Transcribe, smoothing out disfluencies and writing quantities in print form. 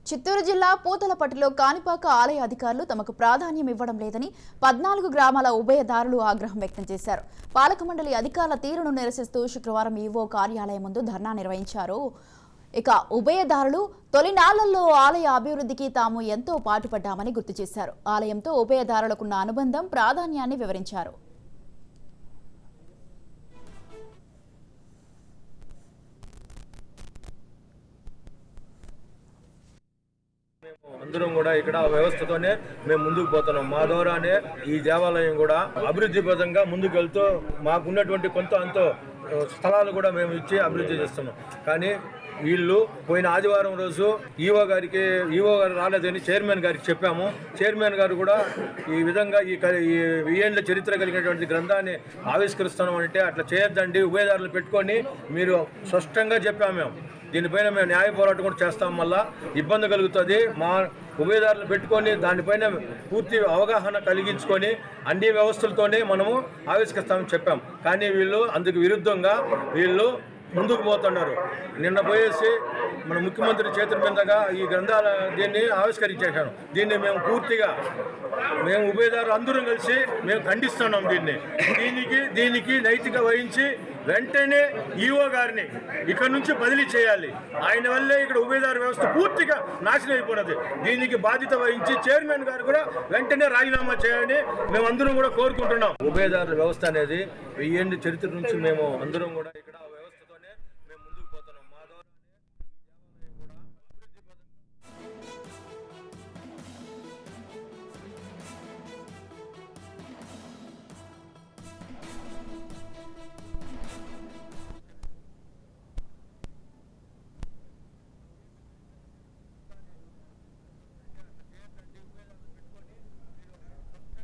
చిత్తూరు జిల్లా పూతలపట్టులో కాణిపాక ఆలయ అధికారులు తమకు ప్రాధాన్యం ఇవ్వడం లేదని 14 గ్రామాల ఉభయదారులు ఆగ్రహం వ్యక్తం చేశారు. పాలక మండలి అధికారుల తీరును నిరసిస్తూ శుక్రవారం ఈవో కార్యాలయం ముందు ధర్నా నిర్వహించారు. ఇక ఉభయదారులు తొలినాళ్లలో ఆలయ అభివృద్ధికి తాము ఎంతో పాటుపడ్డామని గుర్తు చేశారు. ఆలయంతో ఉభయదారులకున్న అనుబంధం ప్రాధాన్యాన్ని వివరించారు. అందరం కూడా ఇక్కడ వ్యవస్థతోనే మేము ముందుకు పోతున్నాం. మా ద్వారానే ఈ దేవాలయం కూడా అభివృద్ధి పదంగా ముందుకు వెళ్తూ మాకున్నటువంటి కొంత అంతో స్థలాలు కూడా మేము ఇచ్చి అభివృద్ధి చేస్తున్నాం. కానీ వీళ్ళు పోయిన ఆదివారం రోజు ఈవో గారు రాలేదని చైర్మన్ గారికి చెప్పాము. చైర్మన్ గారు కూడా ఈ విధంగా ఈ ఏళ్ళ చరిత్ర కలిగినటువంటి గ్రంథాన్ని ఆవిష్కరిస్తున్నాం అంటే అట్లా చేయొద్దండి, ఉభయదారులు పెట్టుకొని మీరు స్పష్టంగా చెప్పాము. మేము దీనిపైన మేము న్యాయ పోరాటం కూడా చేస్తాం. మళ్ళా ఇబ్బంది కలుగుతుంది. మా ఉభయదారులు పెట్టుకొని దానిపైన పూర్తి అవగాహన కలిగించుకొని అన్ని వ్యవస్థలతోనే మనము ఆవిష్కరిస్తామని చెప్పాం. కానీ వీళ్ళు అందుకు విరుద్ధంగా ముందుకు పోతున్నారు. నిన్న పోయేసి మన ముఖ్యమంత్రి చేతుల మీదుగా ఈ గ్రంథాల దీన్ని ఆవిష్కరించేశాను. దీన్ని మేము పూర్తిగా ఉభయదారులు అందరం కలిసి మేము ఖండిస్తున్నాం. దీనికి నైతిక వహించి వెంటనే ఈవో గారిని ఇక్కడ నుంచి బదిలీ చేయాలి. ఆయన వల్లే ఇక్కడ ఉభయదారు వ్యవస్థ పూర్తిగా నాశనం అయిపోయినది. దీనికి బాధ్యత వహించి చైర్మన్ గారు కూడా వెంటనే రాజీనామా చేయాలని మేమందరం కూడా కోరుకుంటున్నాం. ఉభయదారు వ్యవస్థ అనేది 1000 ఏళ్ల చరిత్ర నుంచి మేము అందరం కూడా